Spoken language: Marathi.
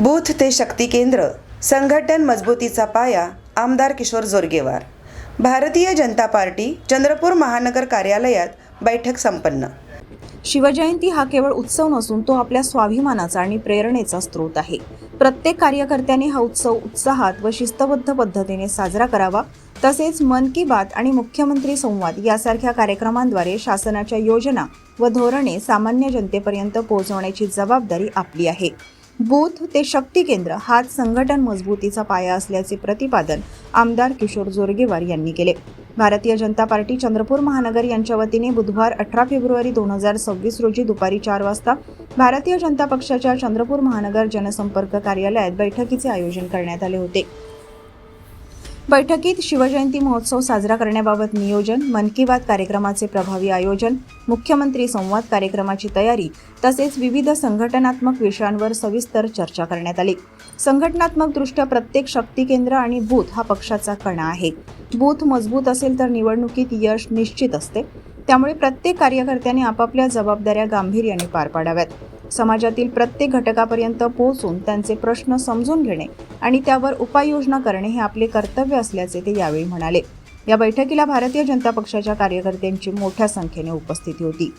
बूथ ते शक्ती केंद्र, संघटन मजबूतीचा पाया, आमदार किशोर जोरगेवार. भारतीय जनता पार्टी चंद्रपूर महानगर कार्यालयात बैठक संपन्न. शिवजयंती हा केवळ उत्सव नसून तो आपल्या स्वाभिमानाचा आणि प्रेरणेचा स्रोत आहे. प्रत्येक कार्यकर्त्याने हा उत्सव उत्साहात व शिस्तबद्ध पद्धतीने साजरा करावा. तसेच मन की बात आणि मुख्यमंत्री संवाद यासारख्या कार्यक्रमांद्वारे शासनाच्या योजना व धोरणे सामान्य जनतेपर्यंत पोहोचवण्याची जबाबदारी आपली आहे. बूथ ते शक्ती केंद्र हाच संघटन मजबूतीचा पाया असल्याचे प्रतिपादन आमदार किशोर जोरगेवार यांनी केले. भारतीय जनता पार्टी चंद्रपूर महानगर यांच्या वतीने बुधवार 18 फेब्रुवारी 2026 रोजी दुपारी 4 वाजता भारतीय जनता पक्षाच्या चंद्रपूर महानगर जनसंपर्क कार्यालयात बैठकीचे आयोजन करण्यात आले होते. बैठकीत शिवजयंती महोत्सव साजरा करण्याबाबत नियोजन, मन की बात कार्यक्रमाचे प्रभावी आयोजन, मुख्यमंत्री संवाद कार्यक्रमाची तयारी तसेच विविध संघटनात्मक विषयांवर सविस्तर चर्चा करण्यात आली. संघटनात्मकदृष्ट्या प्रत्येक शक्ती केंद्र आणि बूथ हा पक्षाचा कणा आहे. बूथ मजबूत असेल तर निवडणुकीत यश निश्चित असते. त्यामुळे प्रत्येक कार्यकर्त्याने आपापल्या जबाबदाऱ्या गांभीर्याने पार पाडाव्यात. समाजातील प्रत्येक घटकापर्यंत पोहोचून त्यांचे प्रश्न समजून घेणे आणि त्यावर उपाययोजना करणे हे आपले कर्तव्य असल्याचे ते यावेळी म्हणाले. या बैठकीला भारतीय जनता पक्षाच्या कार्यकर्त्यांची मोठ्या संख्येने उपस्थिती होती.